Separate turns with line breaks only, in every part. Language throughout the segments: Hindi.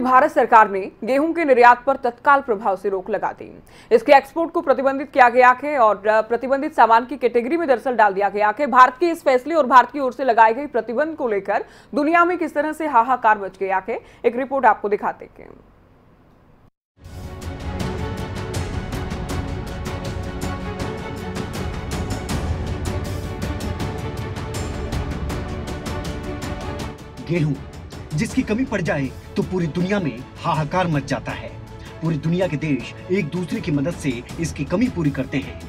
भारत सरकार ने गेहूं के निर्यात पर तत्काल प्रभाव से रोक लगा दी। इसके एक्सपोर्ट को प्रतिबंधित किया गया है और प्रतिबंधित सामान की कैटेगरी में दरअसल डाल दिया गया है। भारत के इस फैसले और भारत की ओर से लगाए गए प्रतिबंध को लेकर दुनिया में किस तरह से हाहाकार मच गया है, एक रिपोर्ट आपको दिखाते हैं।
गेहूं जिसकी कमी पड़ जाए तो पूरी दुनिया में हाहाकार मच जाता है। पूरी दुनिया के देश एक दूसरे की मदद से इसकी कमी पूरी करते हैं।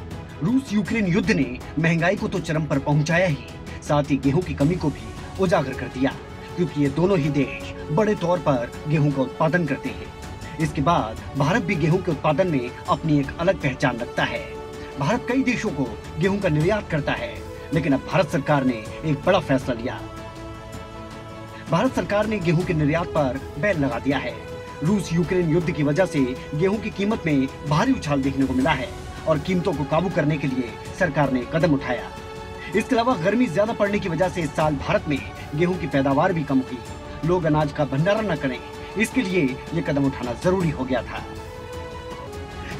रूस यूक्रेन युद्ध ने महंगाई को तो चरम पर पहुंचाया ही, साथ ही गेहूं की कमी को भी उजागर कर दिया, क्योंकि ये दोनों ही देश बड़े तौर पर गेहूं का उत्पादन करते हैं। इसके बाद भारत भी गेहूं के उत्पादन में अपनी एक अलग पहचान रखता है। भारत कई देशों को गेहूं का निर्यात करता है, लेकिन अब भारत सरकार ने एक बड़ा फैसला लिया। भारत सरकार ने गेहूं के निर्यात पर बैन लगा दिया है। रूस यूक्रेन युद्ध की वजह से गेहूं की कीमत में भारी उछाल देखने को मिला है और कीमतों को काबू करने के लिए सरकार ने कदम उठाया। इसके अलावा गर्मी ज्यादा पड़ने की वजह से इस साल भारत में गेहूं की पैदावार भी कम हुई। लोग अनाज का भंडारण न करें, इसके लिए ये कदम उठाना जरूरी हो गया था।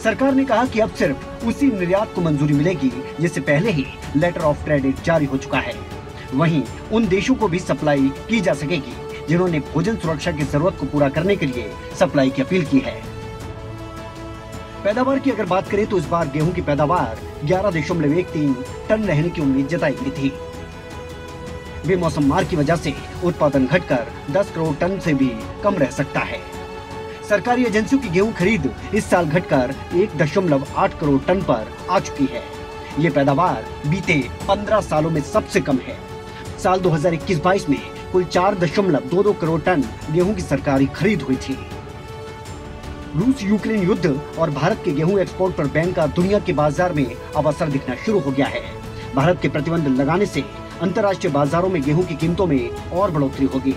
सरकार ने कहा कि अब सिर्फ उसी निर्यात को मंजूरी मिलेगी जिससे पहले ही लेटर ऑफ क्रेडिट जारी हो चुका है। वहीं उन देशों को भी सप्लाई की जा सकेगी जिन्होंने भोजन सुरक्षा की जरूरत को पूरा करने के लिए सप्लाई की अपील की है। पैदावार की अगर बात करें तो इस बार गेहूं की पैदावार 11.13 टन रहने की उम्मीद जताई गई थी। बेमौसम मार की वजह से उत्पादन घटकर 10 करोड़ टन से भी कम रह सकता है। सरकारी एजेंसियों की गेहूं खरीद इस साल घटकर 1.8 करोड़ टन पर आ चुकी है। ये पैदावार बीते 15 सालों में सबसे कम है। साल 2021-22 में कुल 4.22 करोड़ टन गेहूं की सरकारी खरीद हुई थी। रूस यूक्रेन युद्ध और भारत के गेहूं एक्सपोर्ट पर बैन का दुनिया के बाजार में अब असर दिखना शुरू हो गया है। भारत के प्रतिबंध लगाने से अंतर्राष्ट्रीय बाजारों में गेहूं की कीमतों में और बढ़ोतरी होगी।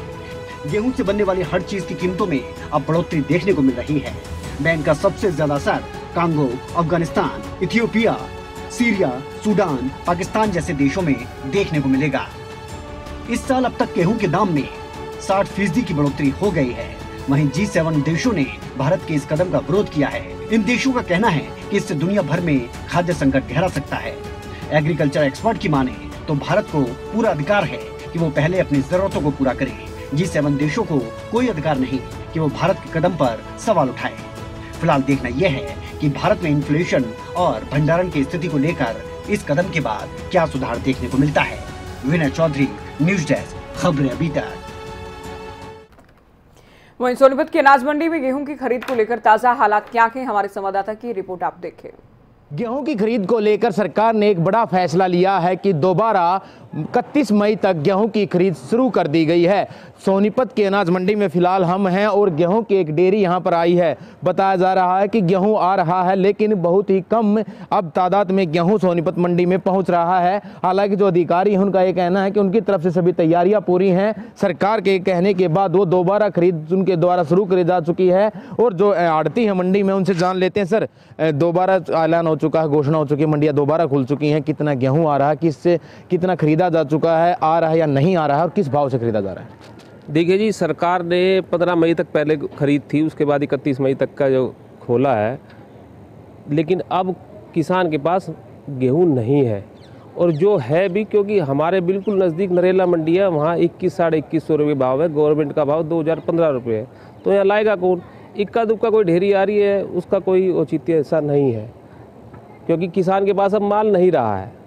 गेहूं से बनने वाली हर चीज की कीमतों में अब बढ़ोतरी देखने को मिल रही है। बैन का सबसे ज्यादा असर Congo, Afghanistan, Ethiopia, Syria, Sudan, Pakistan जैसे देशों में देखने को मिलेगा। इस साल अब तक गेहूं के दाम में 60% की बढ़ोतरी हो गई है। वहीं G7 देशों ने भारत के इस कदम का विरोध किया है। इन देशों का कहना है कि इससे दुनिया भर में खाद्य संकट गहरा सकता है। एग्रीकल्चर एक्सपर्ट की माने तो भारत को पूरा अधिकार है कि वो पहले अपनी जरूरतों को पूरा करे। G7 देशों को कोई अधिकार नहीं कि वो भारत के कदम पर सवाल उठाए। फिलहाल देखना यह है कि भारत में इन्फ्लेशन और भंडारण की स्थिति को लेकर इस कदम के बाद क्या सुधार देखने को मिलता है। विनय चौधरी, न्यूज डेस्क, खबरें अभी तक।
वहीं सोनीपत की अनाज मंडी में गेहूं की खरीद को लेकर ताजा हालात क्या हैं, हमारे संवाददाता की रिपोर्ट आप देखें।
गेहूं की खरीद को लेकर सरकार ने एक बड़ा फैसला लिया है कि दोबारा 31 मई तक गेहूं की खरीद शुरू कर दी गई है। सोनीपत के अनाज मंडी में फिलहाल हम हैं और गेहूं की एक डेयरी यहां पर आई है। बताया जा रहा है कि गेहूं आ रहा है, लेकिन बहुत ही कम अब तादाद में गेहूं सोनीपत मंडी में पहुंच रहा है। हालांकि जो अधिकारी हैं उनका ये कहना है कि उनकी तरफ से सभी तैयारियां पूरी हैं। सरकार के कहने के बाद वो दोबारा खरीद उनके द्वारा शुरू करी जा चुकी है। और जो आड़ती है मंडी में, उनसे जान लेते हैं। सर, दोबारा ऐलान हो चुका है, घोषणा हो चुकी है, मंडियाँ दोबारा खुल चुकी हैं। कितना गेहूँ आ रहा है, किससे कितना खरीदा जा चुका है, आ रहा है या नहीं आ रहा है, और किस भाव से खरीदा जा रहा है?
देखिए जी, सरकार ने 15 मई तक पहले खरीद थी, उसके बाद 31 मई तक का जो खोला है, लेकिन अब किसान के पास गेहूं नहीं है। और जो है भी, क्योंकि हमारे बिल्कुल नज़दीक नरेला मंडी है, वहाँ 21 साढ़े 2100 रुपये भाव है। गवर्नमेंट का भाव 2015 रुपये है। तो यहाँ लाएगा कौन? इक्का दुक्का कोई ढेरी आ रही है, उसका कोई औचित्य ऐसा नहीं है, क्योंकि किसान के पास अब माल नहीं रहा है।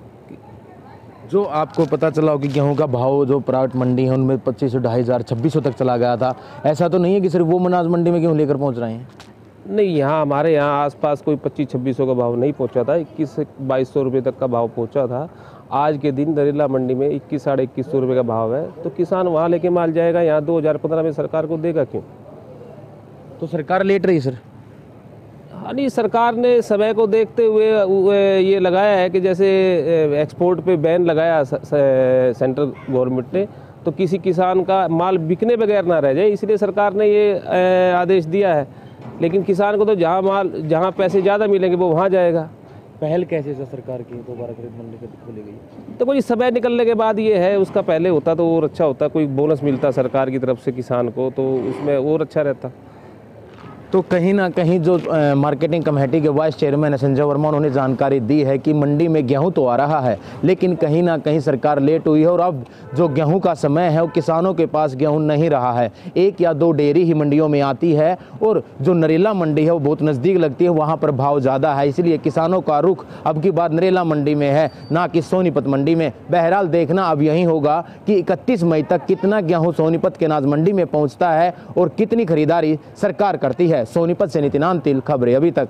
जो आपको पता चला हो कि गेहूं का भाव जो प्राइवेट मंडी है उनमें 2500, 2500, 2600 तक चला गया था, ऐसा तो नहीं है कि सिर्फ वो अनाज मंडी में गेहूं लेकर पहुंच रहे हैं?
नहीं, यहाँ हमारे यहाँ आसपास कोई 2500-2600 का भाव नहीं पहुँचा था। 2100-2200 रुपये तक का भाव पहुँचा था। आज के दिन नरेला मंडी में 21 साढ़े 2100 रुपये का भाव है। तो किसान वहाँ लेके माल जाएगा, यहाँ 2015 में सरकार को देगा क्यों?
तो सरकार लेट रही सर?
हाँ, नहीं, सरकार ने समय को देखते हुए ये लगाया है कि जैसे एक्सपोर्ट पे बैन लगाया सेंट्रल गवर्नमेंट ने, तो किसी किसान का माल बिकने बगैर ना रह जाए, इसलिए सरकार ने ये आदेश दिया है। लेकिन किसान को तो जहाँ पैसे ज़्यादा मिलेंगे वो वहाँ जाएगा।
पहल कैसे है सरकार की दोबारा खरीद मंडी खोली गई?
तो कोई समय निकलने के बाद ये है, उसका पहले होता तो और अच्छा होता, कोई बोनस मिलता सरकार की तरफ से किसान को, तो उसमें और अच्छा रहता।
तो कहीं ना कहीं जो मार्केटिंग कमेटी के वाइस चेयरमैन है संजय वर्मा, उन्होंने जानकारी दी है कि मंडी में गेहूं तो आ रहा है, लेकिन कहीं ना कहीं सरकार लेट हुई है और अब जो गेहूं का समय है वो किसानों के पास गेहूं नहीं रहा है। 1 या 2 डेयरी ही मंडियों में आती है और जो नरेला मंडी है वो बहुत नज़दीक लगती है, वहाँ पर भाव ज़्यादा है, इसलिए किसानों का रुख अब की बार नरेला मंडी में है, ना कि सोनीपत मंडी में। बहरहाल देखना अब यही होगा कि 31 मई तक कितना गेहूँ सोनीपत के अनाज मंडी में पहुँचता है और कितनी खरीदारी सरकार करती है। सोनीपत से नितिन अंतिल, खबरें अभी तक।